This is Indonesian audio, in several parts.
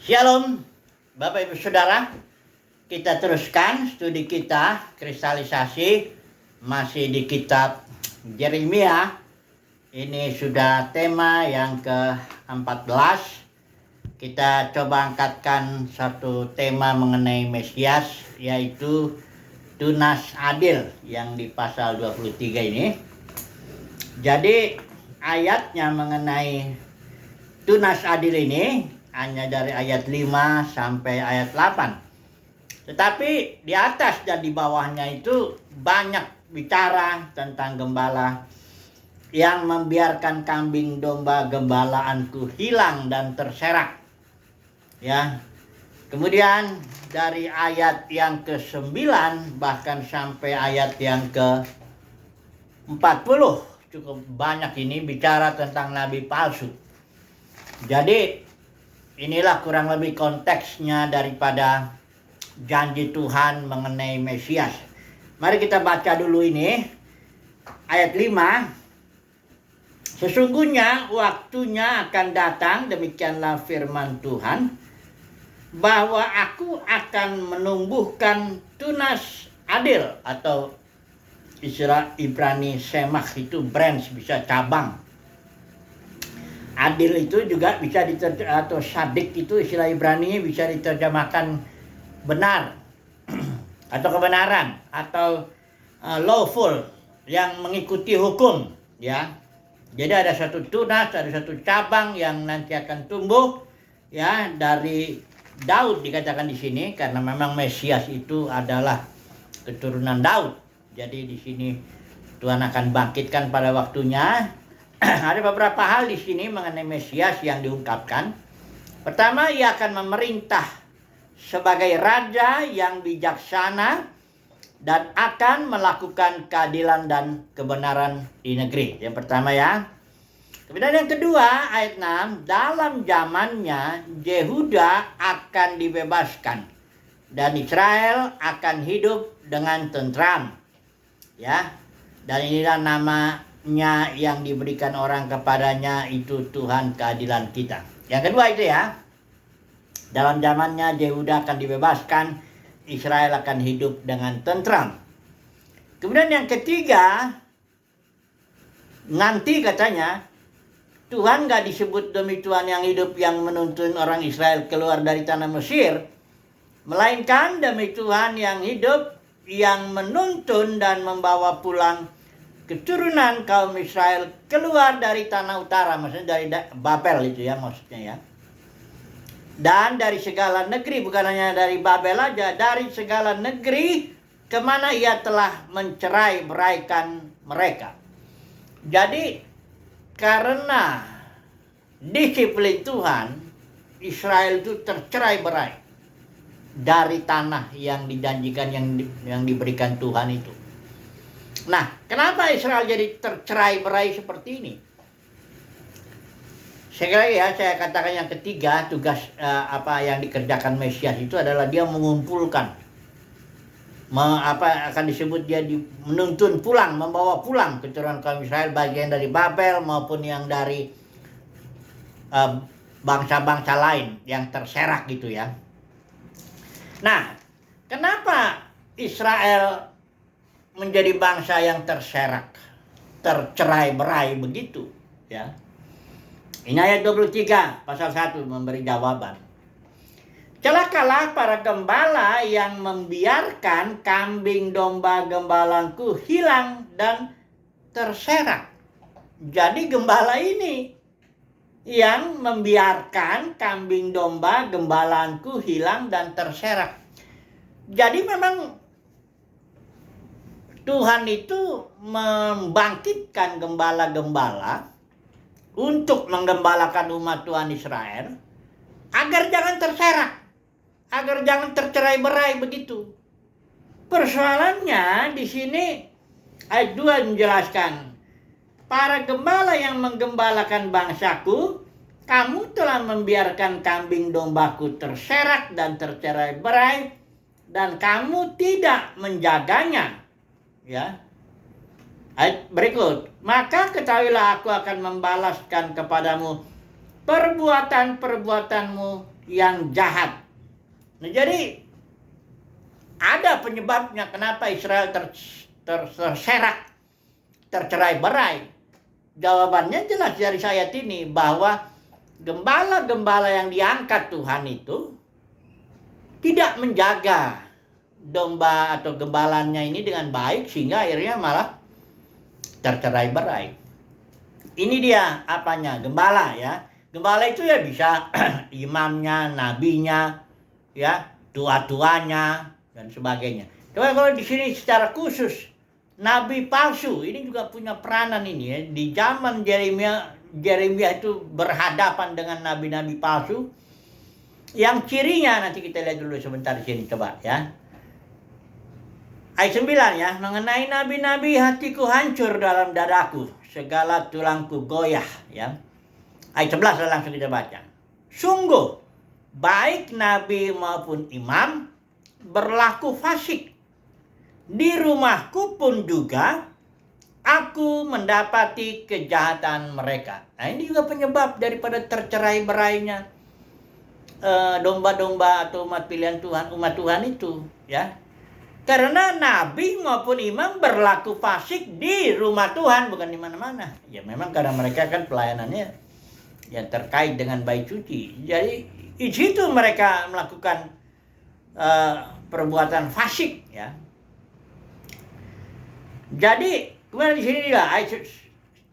Shalom, Bapak Ibu Saudara. Kita teruskan studi kita kristalisasi masih di kitab Yeremia. Ini sudah tema yang ke-14. Kita coba angkatkan satu tema mengenai Mesias, yaitu tunas adil yang di pasal 23 ini. Jadi ayatnya mengenai tunas adil ini hanya dari ayat 5 sampai ayat 8. Tetapi di atas dan di bawahnya itu banyak bicara tentang gembala yang membiarkan kambing domba gembalaanku hilang dan terserak. Ya. Kemudian dari ayat yang ke-9 bahkan sampai ayat yang ke-40 cukup banyak ini bicara tentang nabi palsu. Jadi inilah kurang lebih konteksnya daripada janji Tuhan mengenai Mesias. Mari kita baca dulu ini. Ayat 5. Sesungguhnya waktunya akan datang, demikianlah firman Tuhan, bahwa aku akan menumbuhkan tunas adil, atau istilah Ibrani semach itu branch, bisa cabang. Adil itu juga bisa atau sadik itu istilah Ibrani bisa diterjemahkan benar atau kebenaran atau lawful, yang mengikuti hukum, ya. Jadi ada satu tunas, ada satu cabang yang nanti akan tumbuh, ya, dari Daud dikatakan di sini karena memang Mesias itu adalah keturunan Daud. Jadi di sini Tuhan akan bangkitkan pada waktunya. Ada beberapa hal di sini mengenai Mesias yang diungkapkan. Pertama, ia akan memerintah sebagai raja yang bijaksana dan akan melakukan keadilan dan kebenaran di negeri. Yang pertama, ya. Kemudian yang kedua, ayat 6, dalam zamannya Yehuda akan dibebaskan dan Israel akan hidup dengan tentram. Ya. Dan inilah namanya yang diberikan orang kepadanya, itu Tuhan keadilan kita. Yang kedua itu, ya, dalam zamannya Yehuda akan dibebaskan, Israel akan hidup dengan tentram. Kemudian yang ketiga, nanti katanya Tuhan gak disebut demi Tuhan yang hidup yang menuntun orang Israel keluar dari tanah Mesir, melainkan demi Tuhan yang hidup yang menuntun dan membawa pulang keturunan kaum Israel keluar dari tanah utara, maksudnya dari Babel itu, ya, maksudnya, ya. Dan dari segala negeri, bukan hanya dari Babel aja, dari segala negeri kemana ia telah mencerai-beraikan mereka. Jadi karena disiplin Tuhan, Israel itu tercerai-berai dari tanah yang dijanjikan, yang diberikan Tuhan itu. Nah, kenapa Israel jadi tercerai-berai seperti ini? Saya katakan yang ketiga, tugas apa yang dikerjakan Mesias itu adalah dia mengumpulkan, akan disebut dia menuntun pulang, membawa pulang keturunan kaum Israel, bagian dari Babel maupun yang dari bangsa-bangsa lain yang terserak gitu, ya. Nah, kenapa Israel menjadi bangsa yang terserak, tercerai-berai begitu, ya. Ini ayat 23 pasal 1 memberi jawaban. Celakalah para gembala yang membiarkan kambing domba gembalaanku hilang dan terserak. Jadi gembala ini yang membiarkan kambing domba gembalaanku hilang dan terserak. Jadi memang Tuhan itu membangkitkan gembala-gembala untuk menggembalakan umat Tuhan Israel agar jangan terserak, agar jangan tercerai-berai begitu. Persoalannya di sini ayat 2 menjelaskan, para gembala yang menggembalakan bangsaku, kamu telah membiarkan kambing dombaku terserak dan tercerai-berai, dan kamu tidak menjaganya. Ya. Ayat berikut, maka ketahuilah aku akan membalaskan kepadamu perbuatan-perbuatanmu yang jahat. Nah, jadi ada penyebabnya kenapa Israel terserak, tercerai-berai. Jawabannya jelas dari ayat ini bahwa gembala-gembala yang diangkat Tuhan itu tidak menjaga domba atau gembalanya ini dengan baik, sehingga akhirnya malah tercerai-berai. Ini dia apanya, gembala ya. Gembala itu ya bisa imamnya, nabinya, ya, tua-tuanya dan sebagainya. Coba kalau di sini secara khusus nabi palsu ini juga punya peranan ini ya. Di zaman Yeremia itu berhadapan dengan nabi-nabi palsu yang cirinya nanti kita lihat dulu sebentar di sini, coba ya. Ayat 9 ya, mengenai nabi-nabi hatiku hancur dalam dadaku, segala tulangku goyah ya. Ayat 11 langsung kita baca. Sungguh baik nabi maupun imam berlaku fasik. Di rumahku pun juga aku mendapati kejahatan mereka. Nah, ini juga penyebab daripada tercerai-berainya domba-domba atau umat pilihan Tuhan, umat Tuhan itu ya. Karena nabi maupun imam berlaku fasik di rumah Tuhan, bukan di mana-mana. Ya memang karena mereka kan pelayanannya yang terkait dengan bait suci. Jadi di situ mereka melakukan perbuatan fasik ya. Jadi kemudian di sini juga ayat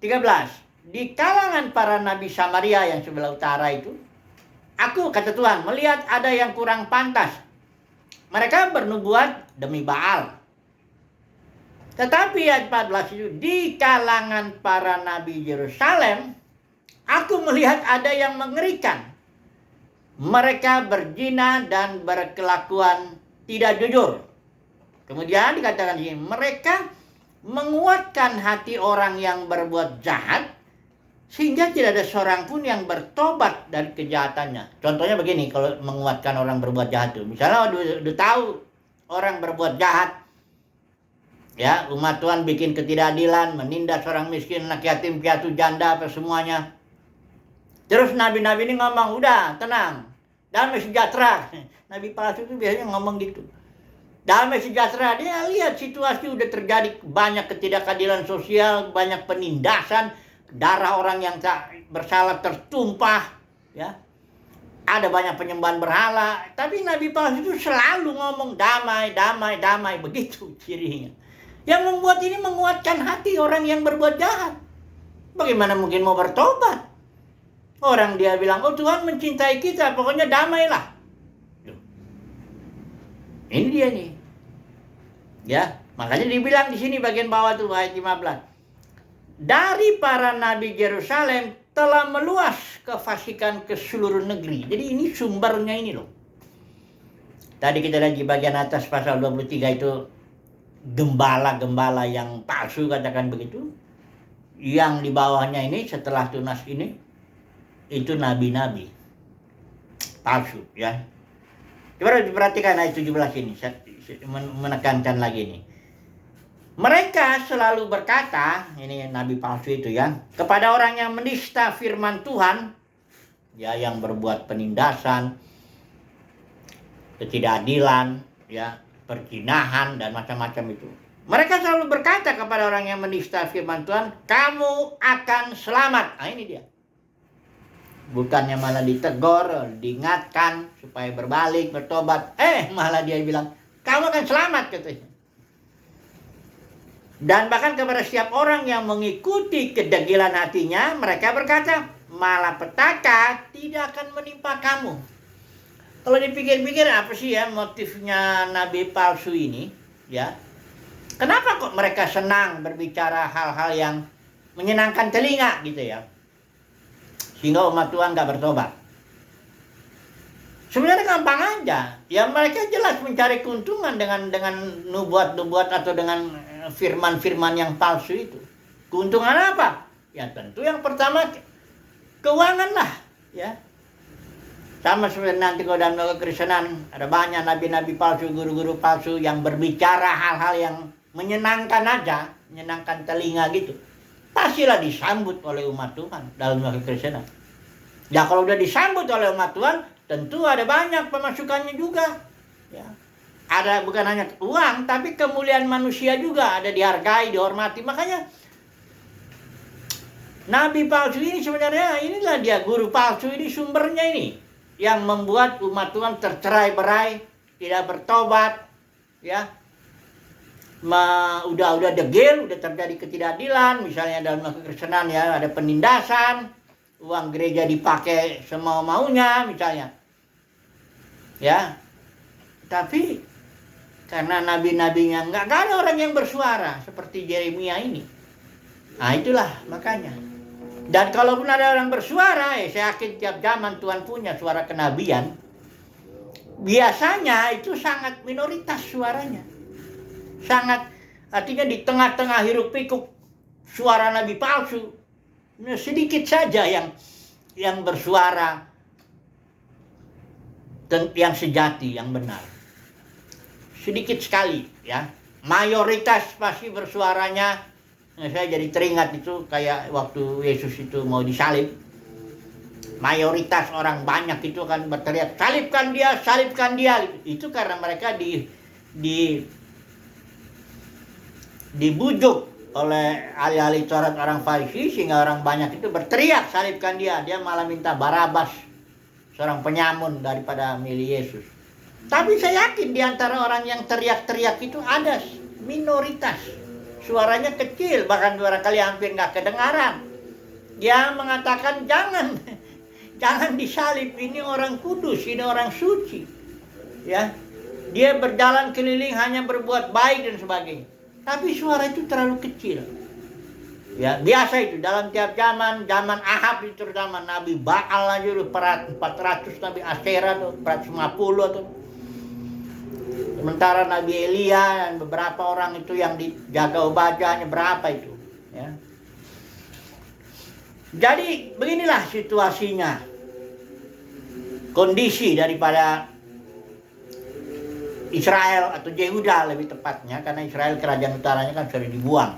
13. Di kalangan para nabi Samaria yang sebelah utara itu, aku kata Tuhan melihat ada yang kurang pantas. Mereka bernubuat demi Baal. Tetapi ayat 14 itu, di kalangan para nabi Yerusalem, aku melihat ada yang mengerikan. Mereka berzina dan berkelakuan tidak jujur. Kemudian dikatakan ini, mereka menguatkan hati orang yang berbuat jahat, sehingga tidak ada seorang pun yang bertobat dari kejahatannya. Contohnya begini, kalau menguatkan orang berbuat jahat itu. Misalnya udah tahu orang berbuat jahat, ya, umat Tuhan bikin ketidakadilan, menindas orang miskin, anak yatim, piatu, janda, apa semuanya. Terus nabi-nabi ini ngomong, udah tenang, damai sejahtera. Nabi palsu itu biasanya ngomong gitu. Damai sejahtera, dia lihat situasi udah terjadi banyak ketidakadilan sosial, banyak penindasan, darah orang yang tak bersalah tertumpah, ya. Ada banyak penyembahan berhala, tapi nabi palsu itu selalu ngomong damai, damai, damai, begitu cirinya. Yang membuat ini menguatkan hati orang yang berbuat jahat. Bagaimana mungkin mau bertobat? Orang dia bilang, oh Tuhan mencintai kita, pokoknya damailah. Ini dia nih. Ya, makanya dibilang di sini bagian bawah tuh ayat 15. Dari para nabi Yerusalem telah meluas kefasikan ke seluruh negeri. Jadi ini sumbernya ini loh. Tadi kita lihat di bagian atas pasal 23 itu gembala-gembala yang palsu, katakan begitu. Yang di bawahnya ini setelah tunas ini itu nabi-nabi palsu ya. Coba diperhatikan ayat 17 ini, menekankan lagi ini. Mereka selalu berkata, ini nabi palsu itu ya, kepada orang yang menista firman Tuhan, ya, yang berbuat penindasan, ketidakadilan, ya, perzinahan dan macam-macam itu. Mereka selalu berkata kepada orang yang menista firman Tuhan, kamu akan selamat. Nah ini dia. Bukannya malah ditegur, diingatkan supaya berbalik, bertobat. Malah dia bilang, kamu akan selamat katanya. Dan bahkan kepada setiap orang yang mengikuti kedegilan hatinya, mereka berkata, malapetaka tidak akan menimpa kamu. Kalau dipikir-pikir apa sih ya motifnya nabi palsu ini? Ya, kenapa kok mereka senang berbicara hal-hal yang menyenangkan telinga gitu ya? Sehingga umat Tuhan gak bertobat. Sebenarnya gampang aja. Ya mereka jelas mencari keuntungan dengan nubuat-nubuat atau dengan firman-firman yang palsu itu. Keuntungan apa? Ya tentu yang pertama keuangan lah. Ya. Sama seperti nanti kalau dalam kekristenan ada banyak nabi-nabi palsu, guru-guru palsu yang berbicara hal-hal yang menyenangkan aja, menyenangkan telinga gitu. Pastilah disambut oleh umat Tuhan dalam kekristenan. Ya kalau udah disambut oleh umat Tuhan, tentu ada banyak pemasukannya juga. Ya. Ada bukan hanya uang, tapi kemuliaan manusia juga ada, dihargai, dihormati. Makanya nabi palsu ini sebenarnya inilah dia, guru palsu ini sumbernya ini yang membuat umat Tuhan tercerai-berai, tidak bertobat, ya. Udah degil, udah terjadi ketidakadilan, misalnya dalam kekristenan ya ada penindasan, uang gereja dipakai semau-maunya misalnya. Ya. Tapi karena nabi-nabinya nggak ada orang yang bersuara seperti Yeremia ini. Nah itulah makanya. Dan kalaupun ada orang bersuara, saya yakin tiap zaman Tuhan punya suara kenabian. Biasanya itu sangat minoritas suaranya. Sangat, artinya di tengah-tengah hiruk pikuk suara nabi palsu. Sedikit saja yang bersuara yang sejati, yang benar. Sedikit sekali ya. Mayoritas pasti bersuaranya, saya jadi teringat itu kayak waktu Yesus itu mau disalib. Mayoritas orang banyak itu kan berteriak, salibkan dia, salibkan dia. Itu karena mereka dibujuk oleh ahli-ahli Taurat orang Farisi, sehingga orang banyak itu berteriak salibkan dia. Dia malah minta Barabas, seorang penyamun, daripada milih Yesus. Tapi saya yakin di antara orang yang teriak-teriak itu ada minoritas. Suaranya kecil, bahkan barangkali hampir nggak kedengaran. Dia mengatakan jangan disalib, ini orang kudus, ini orang suci. Ya, dia berjalan keliling hanya berbuat baik dan sebagainya. Tapi suara itu terlalu kecil. Ya, biasa itu dalam tiap zaman Ahab itu terutama, Nabi Baal aja udah 400, Nabi Asyera tuh 450 tuh. Sementara Nabi Elia dan beberapa orang itu yang dijaga Obadanya berapa itu, ya. Jadi beginilah situasinya, kondisi daripada Israel atau Yehuda lebih tepatnya, karena Israel kerajaan utaranya kan sudah dibuang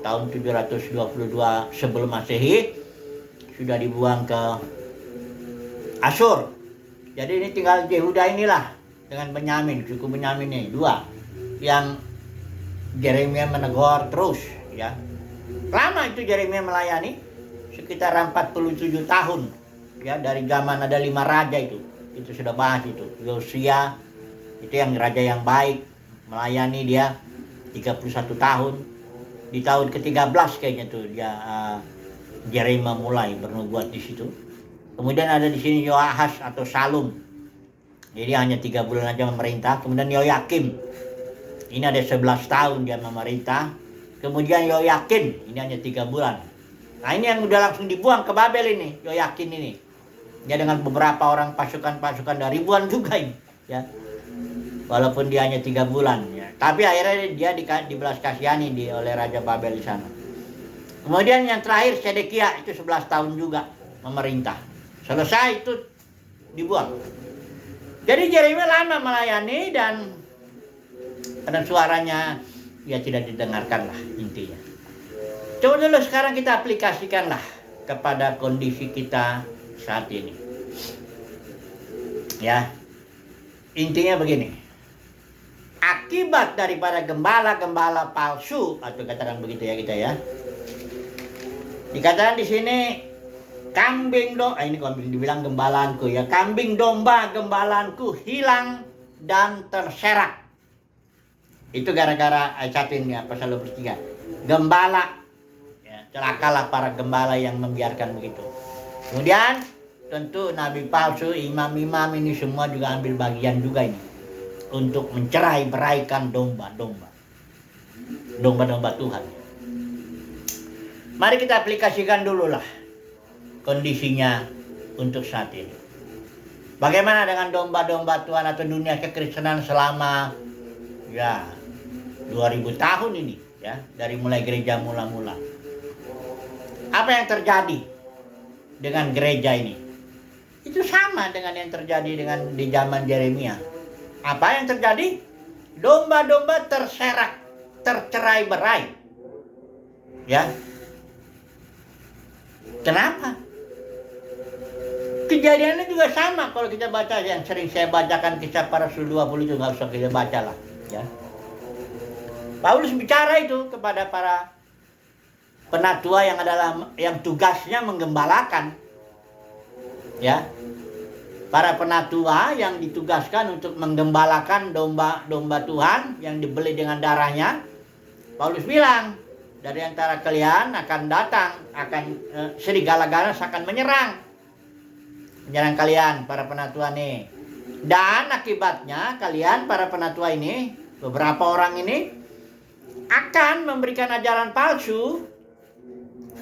tahun 722 sebelum Masehi, sudah dibuang ke Asyur. Jadi ini tinggal Yehuda inilah dengan Benyamin, suku Benyamin ini dua yang Yeremia menegur terus, ya. Lama itu Yeremia melayani, sekitar 47 tahun, ya, dari zaman ada 5 raja itu sudah bahas itu. Yosia itu yang raja yang baik, melayani dia 31 tahun. Di tahun ke-13 kayaknya tuh dia Yeremia mulai bernubuat di situ. Kemudian ada di sini Yoahas atau Salum. Jadi hanya 3 bulan aja memerintah. Kemudian Yoyakim, ini ada 11 tahun dia memerintah. Kemudian Yoyakin, ini hanya 3 bulan. Nah ini yang udah langsung dibuang ke Babel ini, Yoyakin ini. Dia dengan beberapa orang pasukan-pasukan dari ribuan juga ini, ya. Walaupun dia hanya 3 bulan, ya. Tapi akhirnya dia dibelas kasihani oleh Raja Babel di sana. Kemudian yang terakhir Sedekia, itu 11 tahun juga memerintah. Selesai itu dibuang. Jadi Yeremia lama melayani dan suaranya ya tidak didengarkan lah intinya. Coba dulu sekarang kita aplikasikanlah kepada kondisi kita saat ini. Ya, intinya begini. Akibat daripada gembala-gembala palsu, atau katakan begitu ya kita ya. Dikatakan di sini kambing domba, ini kambing dibilang gembalanku ya, kambing domba gembalanku hilang dan terserak. Itu gara-gara ayat 1 ini, pasal 23. Gembala, ya, celakalah para gembala yang membiarkan begitu. Kemudian tentu nabi palsu, imam-imam ini semua juga ambil bagian juga ini untuk mencerai beraikan domba-domba Tuhan. Mari kita aplikasikan dulu lah kondisinya untuk saat ini. Bagaimana dengan domba-domba Tuhan atau dunia kekristenan selama ya 2000 tahun ini, ya, dari mulai gereja mula-mula. Apa yang terjadi dengan gereja ini? Itu sama dengan yang terjadi di zaman Yeremia. Apa yang terjadi? Domba-domba terserak, tercerai-berai. Ya. Kenapa? kejadiannya juga sama kalau kita baca yang sering saya bacakan Kisah Para Rasul 20 itu, nggak usah kita baca lah. Ya. Paulus bicara itu kepada para penatua yang tugasnya menggembalakan. Ya. Para penatua yang ditugaskan untuk menggembalakan domba-domba Tuhan yang dibeli dengan darahnya. Paulus bilang, dari antara kalian akan datang, serigala ganas akan menyerang kalian, para penatua nih. Dan akibatnya kalian, para penatua ini, beberapa orang ini, akan memberikan ajaran palsu.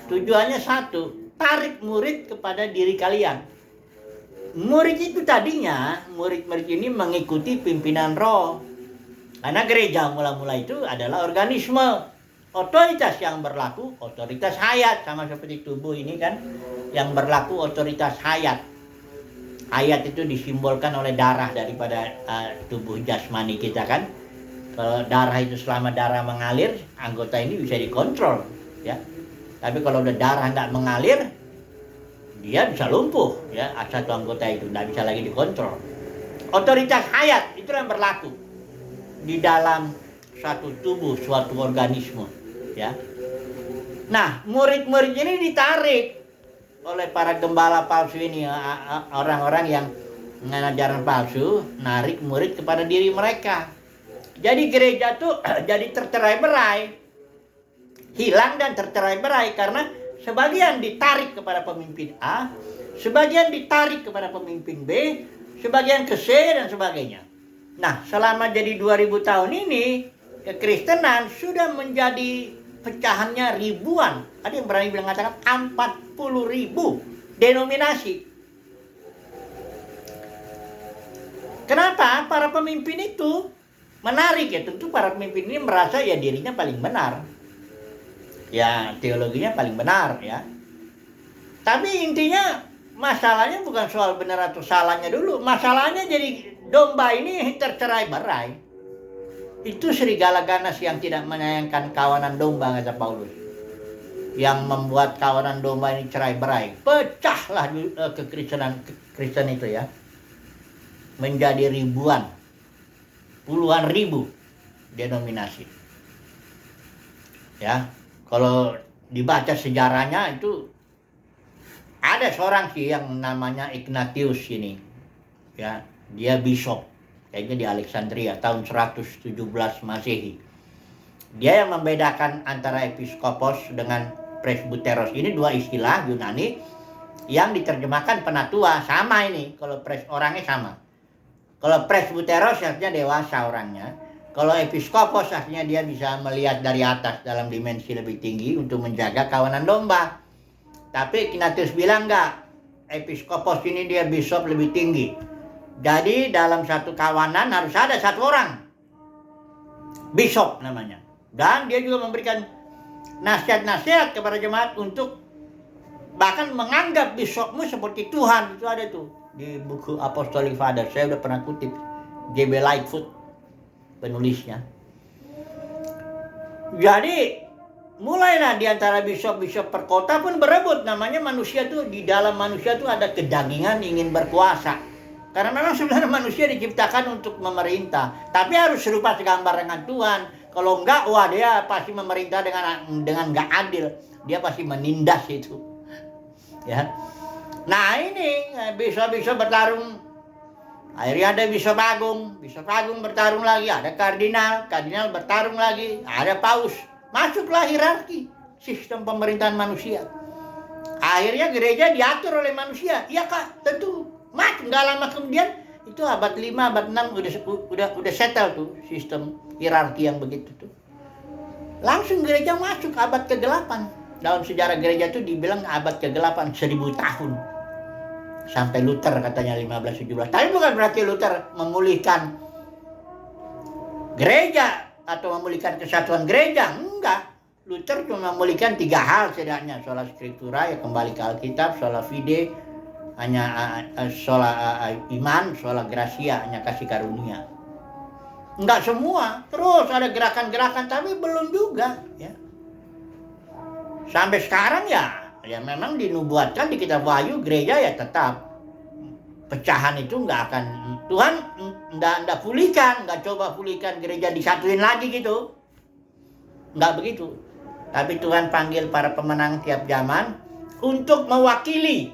Tujuannya satu, tarik murid kepada diri kalian. Murid itu tadinya, murid-murid ini mengikuti pimpinan roh. Karena gereja mula-mula itu adalah organisme. Otoritas yang berlaku, otoritas hayat. Sama seperti tubuh ini kan, yang berlaku otoritas hayat. Hayat itu disimbolkan oleh darah daripada tubuh jasmani kita kan. Kalau darah itu, selama darah mengalir, anggota ini bisa dikontrol. Ya. Tapi kalau udah darah nggak mengalir, dia bisa lumpuh, ya, satu anggota itu tidak bisa lagi dikontrol. Otoritas hayat itu yang berlaku di dalam satu tubuh, suatu organisme, ya. Nah, murid-murid ini ditarik oleh para gembala palsu ini, orang-orang yang mengajarkan palsu, narik murid kepada diri mereka. Jadi gereja tuh jadi tercerai-berai, hilang dan tercerai-berai karena sebagian ditarik kepada pemimpin A, sebagian ditarik kepada pemimpin B, sebagian ke C dan sebagainya. Nah, selama jadi 2000 tahun ini, kekristenan sudah menjadi pecahannya ribuan. Ada yang berani bilang mengatakan 40.000 denominasi. Kenapa? Para pemimpin itu menarik, ya. Tentu para pemimpin ini merasa ya dirinya paling benar. Ya, teologinya paling benar, ya. Tapi intinya masalahnya bukan soal benar atau salahnya dulu. Masalahnya jadi domba ini tercerai-berai. Itu serigala ganas yang tidak menyayangkan kawanan domba, kata Paulus. Yang membuat kawanan domba ini cerai-berai. Pecahlah Kristen itu, ya. Menjadi ribuan, puluhan ribu denominasi. Ya. Kalau dibaca sejarahnya itu ada seorang sih yang namanya Ignatius ini, ya, dia bishop, kayaknya di Alexandria tahun 117 Masehi. Dia yang membedakan antara episkopos dengan presbyteros. Ini dua istilah Yunani yang diterjemahkan penatua, sama ini. Kalau orangnya sama. Kalau presbyteros artinya dewasa orangnya. Kalau episkopos artinya dia bisa melihat dari atas dalam dimensi lebih tinggi untuk menjaga kawanan domba. Tapi Ignatius bilang enggak, episkopos ini dia bishop lebih tinggi. Jadi dalam satu kawanan harus ada satu orang, bishop namanya. Dan dia juga memberikan nasihat-nasihat kepada jemaat untuk bahkan menganggap bishopmu seperti Tuhan. Itu ada tuh di buku Apostolic Fathers. Saya udah pernah kutip, J.B. Lightfoot penulisnya. Jadi mulailah di antara bishop-bishop perkota pun berebut. Namanya manusia tuh, di dalam manusia tuh ada kedagingan ingin berkuasa. Karena memang sebenarnya manusia diciptakan untuk memerintah, tapi harus serupa segambar dengan Tuhan. Kalau enggak, wah dia pasti memerintah dengan enggak adil. Dia pasti menindas itu. Ya. Nah, ini bishop-bishop bertarung. Akhirnya ada bishop agung bertarung lagi, ada kardinal bertarung lagi, ada paus. Masuklah hierarki sistem pemerintahan manusia. Akhirnya gereja diatur oleh manusia. Iya Kak, tentu. Nggak lama kemudian itu abad 5, abad 6 udah settle tuh sistem hierarki yang begitu tuh. Langsung gereja masuk abad ke-8. Dalam sejarah gereja itu dibilang abad ke-8, 1000 tahun. Sampai Luther katanya 1517. Tapi bukan berarti Luther memulihkan gereja atau memulihkan kesatuan gereja. Enggak. Luther cuma memulihkan 3 hal setidaknya. Sola Scriptura, ya kembali ke Alkitab. Sola Fide, hanya sola iman. Sola Gratia, hanya kasih karunia. Enggak semua. Terus ada gerakan-gerakan, tapi belum juga, ya. Sampai sekarang ya memang dinubuatkan di kitab Wahyu, gereja ya tetap pecahan itu nggak akan, Tuhan nggak pulihkan, nggak coba pulihkan gereja disatuin lagi gitu, nggak begitu. Tapi Tuhan panggil para pemenang tiap zaman untuk mewakili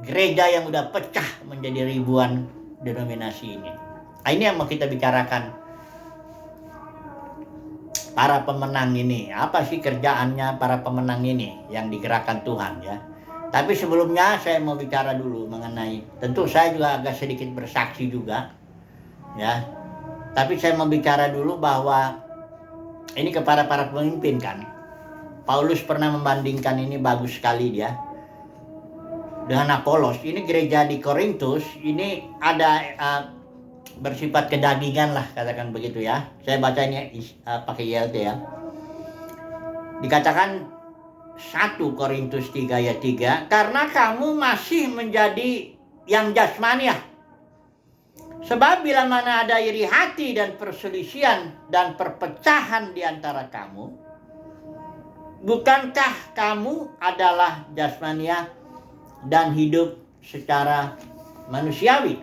gereja yang udah pecah menjadi ribuan denominasi ini. Nah, ini yang mau kita bicarakan. Para pemenang ini, apa sih kerjaannya para pemenang ini yang digerakkan Tuhan ya. Tapi sebelumnya saya mau bicara dulu mengenai, tentu saya juga agak sedikit bersaksi juga ya. Tapi saya mau bicara dulu bahwa ini kepada para pemimpin kan. Paulus pernah membandingkan ini bagus sekali dia dengan Apolos. Ini gereja di Korintus ini ada bersifat kedagingan lah, katakan begitu ya. Saya bacanya pakai YLT ya. Dikatakan 1 Korintus 3 ayat 3, karena kamu masih menjadi yang jasmaniah. Sebab bila mana ada iri hati dan perselisihan dan perpecahan di antara kamu, bukankah kamu adalah jasmaniah dan hidup secara manusiawi?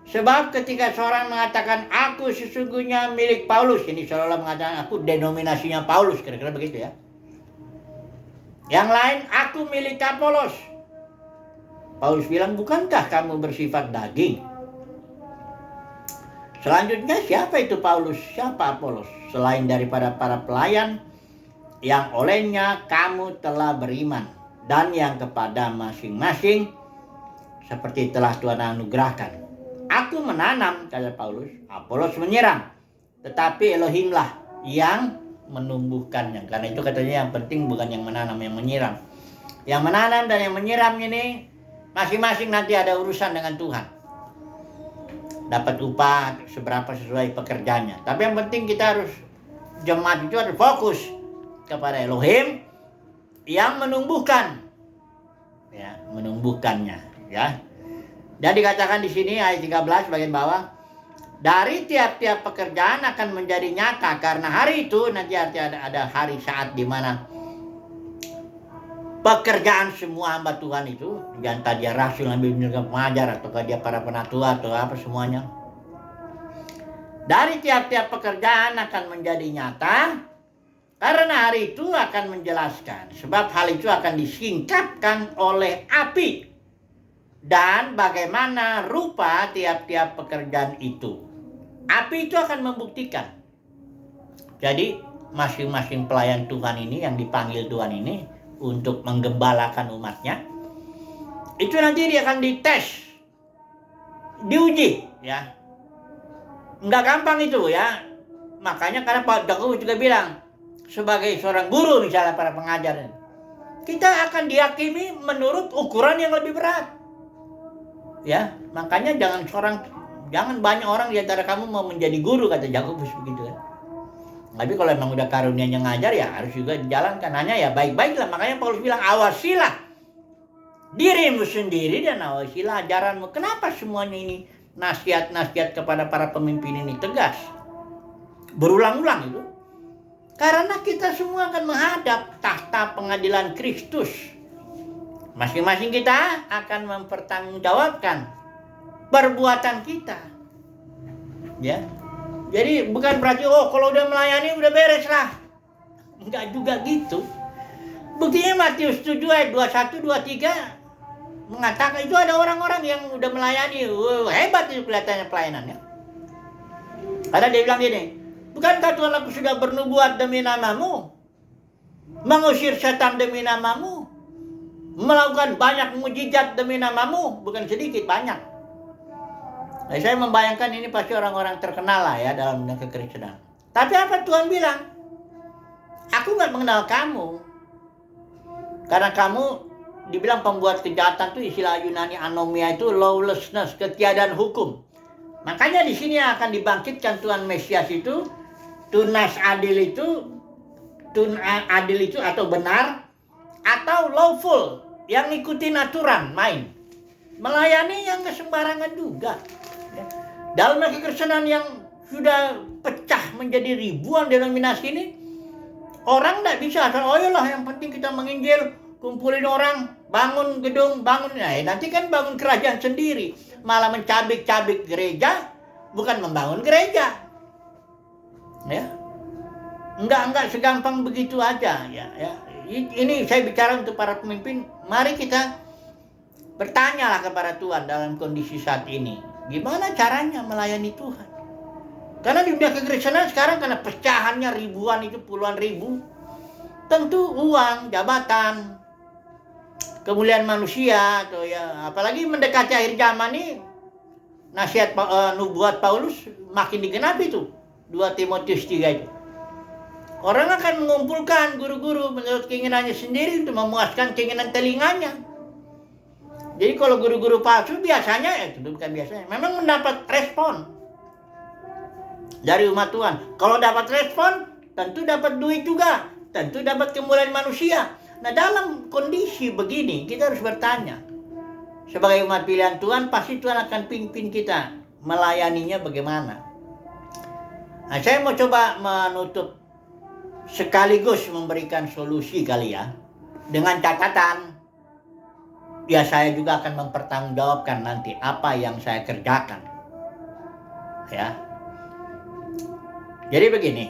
Sebab ketika seorang mengatakan aku sesungguhnya milik Paulus, ini seolah-olah mengatakan aku denominasinya Paulus, kira-kira begitu ya. Yang lain aku milik Apolos. Paulus bilang, bukankah kamu bersifat daging? Selanjutnya, siapa itu Paulus? Siapa Apolos? Selain daripada para pelayan yang olehnya kamu telah beriman dan yang kepada masing-masing seperti telah Tuhan anugerahkan. Aku menanam, kata Paulus, Apolos menyiram, tetapi Elohimlah yang menumbuhkannya. Karena itu katanya yang penting bukan yang menanam, yang menyiram. Yang menanam dan yang menyiram ini masing-masing nanti ada urusan dengan Tuhan. Dapat upah seberapa sesuai pekerjaannya. Tapi yang penting kita harus, jemaat itu harus fokus kepada Elohim yang menumbuhkan. Ya, menumbuhkannya, ya. Dan dikatakan di sini ayat 13 bagian bawah, dari tiap-tiap pekerjaan akan menjadi nyata, karena hari itu nanti ada hari saat di mana pekerjaan semua hamba Tuhan itu, entah dia rasul, nabi, pengajar, ataukah dia para penatua atau apa semuanya, dari tiap-tiap pekerjaan akan menjadi nyata, karena hari itu akan menjelaskan, sebab hal itu akan disingkapkan oleh api, dan bagaimana rupa tiap-tiap pekerjaan itu. Api itu akan membuktikan. Jadi masing-masing pelayan Tuhan ini yang dipanggil Tuhan ini untuk menggembalakan umatnya, itu nanti dia akan dites, diuji ya. Nggak gampang itu ya. Makanya karena Pak Jokowi juga bilang, sebagai seorang guru misalnya para pengajar, kita akan dihakimi menurut ukuran yang lebih berat. Ya, makanya jangan banyak orang di antara kamu mau menjadi guru, kata Yakobus begitu kan. Tapi kalau memang udah karunianya ngajar ya harus juga dijalankan. Hanya ya baik-baiklah. Makanya Paulus bilang, awasilah dirimu sendiri dan awasilah ajaranmu. Kenapa semuanya ini nasihat-nasihat kepada para pemimpin ini tegas? Berulang-ulang itu. Karena kita semua akan menghadap tahta pengadilan Kristus. Masing-masing kita akan mempertanggungjawabkan perbuatan kita. Ya. Jadi bukan berarti kalau udah melayani udah beres lah. Enggak juga gitu. Buktinya Matius 7 ayat 21 23 mengatakan itu ada orang-orang yang udah melayani. Hebat itu kelihatannya pelayanannya. Karena dia bilang gini, bukankah Tuhan aku sudah bernubuat demi namamu, mengusir setan demi namamu, melakukan banyak mujizat demi namamu, bukan sedikit, banyak. Nah, saya membayangkan ini pasti orang-orang terkenal lah ya dalam dunia kekristenan. Tapi apa Tuhan bilang? Aku gak mengenal kamu. Karena kamu dibilang pembuat kejahatan itu, istilah Yunani anomia itu lawlessness, ketiadaan hukum. Makanya di sini akan dibangkitkan Tuhan Mesias itu, tunas adil itu atau benar, atau lawful yang ngikutin aturan main. Melayani yang kesembarangan juga. Dalam kekristenan yang sudah pecah menjadi ribuan denominasi ini, orang tidak bisa asal, oh yalah yang penting kita menginjil, kumpulin orang, bangun gedung, nanti kan bangun kerajaan sendiri, malah mencabik-cabik gereja, bukan membangun gereja. Ya. Enggak segampang begitu aja ya. Ini saya bicara untuk para pemimpin, mari kita bertanyalah kepada Tuhan dalam kondisi saat ini. Gimana caranya melayani Tuhan? Karena di dunia kekristenan sekarang karena pecahannya ribuan, itu puluhan ribu. Tentu uang, jabatan, kemuliaan manusia, atau ya apalagi mendekati akhir zaman ini, nasihat nubuat Paulus makin digenapi tuh. 2 Timotius 3 itu. Orang akan mengumpulkan guru-guru menurut keinginannya sendiri untuk memuaskan keinginan telinganya. Jadi kalau guru-guru palsu biasanya, itu bukan biasanya, memang mendapat respon dari umat Tuhan. Kalau dapat respon, tentu dapat duit juga, tentu dapat kemuliaan manusia. Nah, dalam kondisi begini, kita harus bertanya. Sebagai umat pilihan Tuhan, pasti Tuhan akan pimpin kita melayaninya bagaimana. Nah, saya mau coba menutup sekaligus memberikan solusi kali ya. Dengan catatan, ya saya juga akan mempertanggungjawabkan nanti apa yang saya kerjakan. Ya. Jadi begini,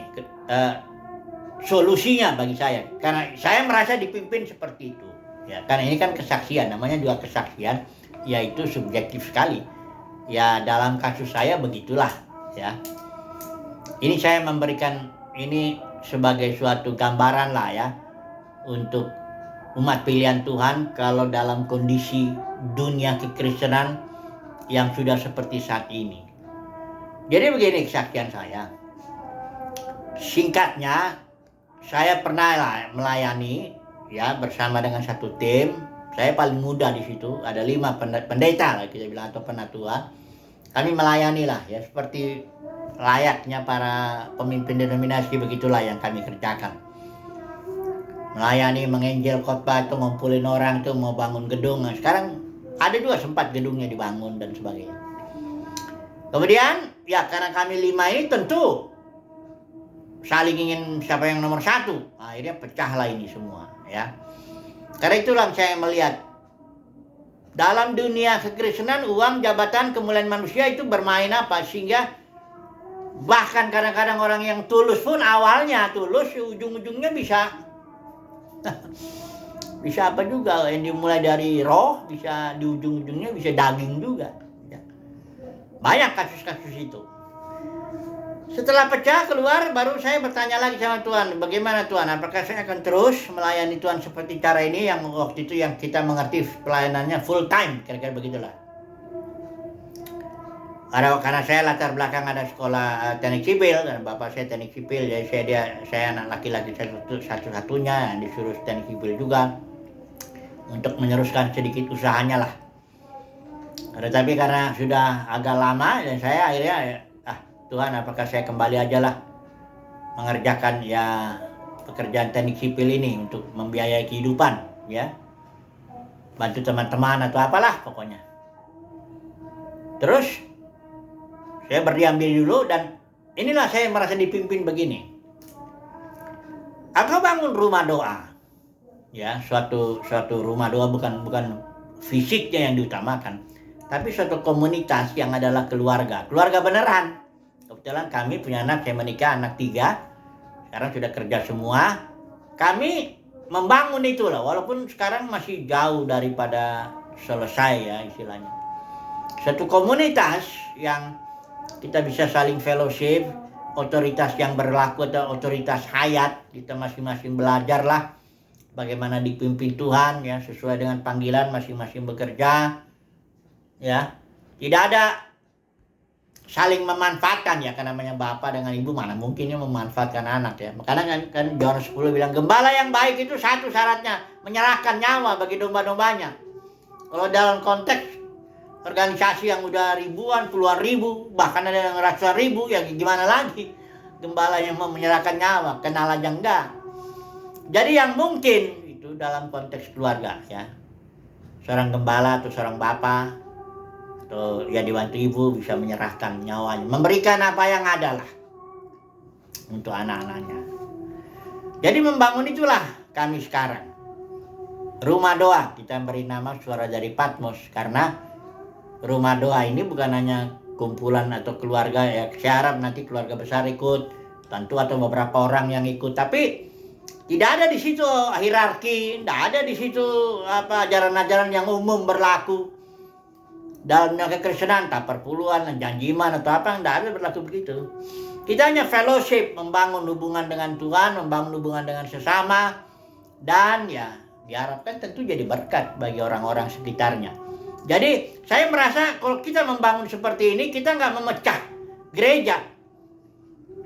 solusinya bagi saya, karena saya merasa dipimpin seperti itu. Ya, karena ini kan kesaksian, namanya juga kesaksian, yaitu subjektif sekali. Ya, dalam kasus saya begitulah, ya. Ini saya memberikan ini sebagai suatu gambaran lah ya, untuk umat pilihan Tuhan kalau dalam kondisi dunia kekristenan yang sudah seperti saat ini. Jadi begini kesaksian saya. Singkatnya, saya pernah lah melayani ya bersama dengan satu tim. Saya paling muda di situ, ada 5 pendeta lah kita bilang, atau penatua. Kami melayani lah ya seperti layaknya para pemimpin denominasi, begitulah yang kami kerjakan. Melayani, menginjil, khotbah, itu ngumpulin orang tuh, mau bangun gedung. Nah, sekarang ada juga sempat gedungnya dibangun dan sebagainya. Kemudian ya karena kami 5 ini tentu saling ingin siapa yang nomor 1. Akhirnya pecahlah ini semua ya. Karena itulah saya melihat dalam dunia kekristenan uang, jabatan, kemuliaan manusia itu bermain apa, sehingga bahkan kadang-kadang orang yang tulus pun awalnya tulus, ujung-ujungnya bisa bisa apa juga, yang dimulai dari roh bisa di ujung-ujungnya bisa daging juga ya. Banyak kasus-kasus itu. Setelah pecah keluar, baru saya bertanya lagi sama Tuhan, bagaimana Tuhan, apakah saya akan terus melayani Tuhan seperti cara ini, yang waktu itu yang kita mengerti pelayanannya full time, kira-kira begitulah. Karena saya latar belakang ada sekolah teknik sipil, dan bapak saya teknik sipil, jadi saya anak laki-laki satu-satunya yang disuruh teknik sipil juga untuk meneruskan sedikit usahanya lah. Tetapi karena sudah agak lama, dan saya akhirnya Tuhan, apakah saya kembali aja lah mengerjakan ya pekerjaan teknik sipil ini untuk membiayai kehidupan ya, bantu teman-teman atau apalah pokoknya. Terus saya berdiam diri dulu, dan inilah saya merasa dipimpin begini. Aku bangun rumah doa ya, suatu rumah doa, bukan fisiknya yang diutamakan, tapi suatu komunitas yang adalah keluarga beneran. Kebetulan kami punya anak, saya menikah, anak 3, sekarang sudah kerja semua. Kami membangun itu lah, walaupun sekarang masih jauh daripada selesai ya istilahnya. Satu komunitas yang kita bisa saling fellowship, otoritas yang berlaku atau otoritas hayat, kita masing-masing belajar lah bagaimana dipimpin Tuhan ya, sesuai dengan panggilan masing-masing bekerja ya. Tidak ada saling memanfaatkan ya, karena namanya bapak dengan ibu mana mungkinnya memanfaatkan anak ya. Makanya kan Yohanes 10 bilang gembala yang baik itu satu syaratnya menyerahkan nyawa bagi domba-dombanya. Kalau dalam konteks organisasi yang udah ribuan, puluhan ribu, bahkan ada yang ratusan ribu, ya gimana lagi gembala yang mau menyerahkan nyawa, kenal aja enggak. Jadi yang mungkin itu dalam konteks keluarga ya, seorang gembala atau seorang bapak atau ya dibantu ibu bisa menyerahkan nyawanya, memberikan apa yang ada lah untuk anak-anaknya. Jadi membangun itulah kami sekarang. rumah doa. Kita beri nama Suara dari Patmos karena rumah doa ini bukan hanya kumpulan atau keluarga, ya saya harap nanti keluarga besar ikut, tentu atau beberapa orang yang ikut, tapi tidak ada di situ hierarki, tidak ada di situ ajaran-ajaran yang umum berlaku dalam kekristenan, tak perpuluhan, janji iman atau apa, tidak ada berlaku begitu. Kita hanya fellowship, membangun hubungan dengan Tuhan, membangun hubungan dengan sesama, dan ya diharapkan tentu jadi berkat bagi orang-orang sekitarnya. Jadi saya merasa kalau kita membangun seperti ini, kita nggak memecah gereja.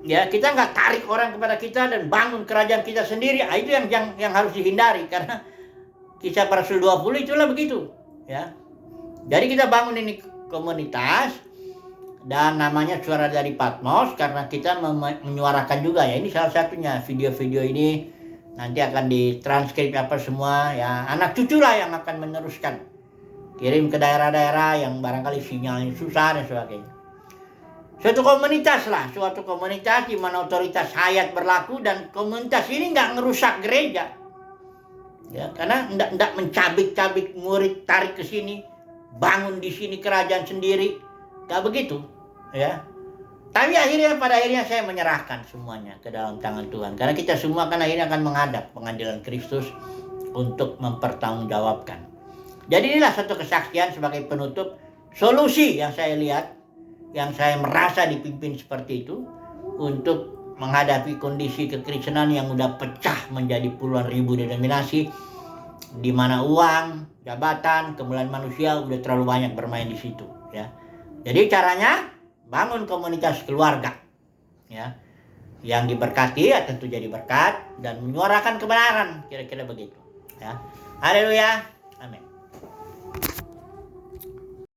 Ya, kita nggak tarik orang kepada kita dan bangun kerajaan kita sendiri. Itu yang harus dihindari, karena Kisah para Rasul 20 itulah begitu. Ya, jadi kita bangun ini komunitas dan namanya Suara dari Patmos karena kita menyuarakan juga ya. Ini salah satunya, video-video ini nanti akan ditranskrip apa semua ya. Anak cucu lah yang akan meneruskan, kirim ke daerah-daerah yang barangkali sinyalnya susah dan sebagainya. Suatu komunitas di mana otoritas hayat berlaku, dan komunitas ini nggak ngerusak gereja, ya, karena nggak mencabik-cabik murid, tarik ke sini, bangun di sini kerajaan sendiri, nggak begitu, ya. Tapi pada akhirnya saya menyerahkan semuanya ke dalam tangan Tuhan, karena kita semua kan akhirnya akan menghadap pengadilan Kristus untuk mempertanggungjawabkan. Jadi inilah satu kesaksian sebagai penutup, solusi yang saya lihat, yang saya merasa dipimpin seperti itu untuk menghadapi kondisi kekristenan yang udah pecah menjadi puluhan ribu denominasi, di mana uang, jabatan, kemuliaan manusia udah terlalu banyak bermain di situ, ya. Jadi caranya bangun komunitas keluarga, ya, yang diberkati, ya tentu jadi berkat dan menyuarakan kebenaran, kira-kira begitu, ya. Haleluya.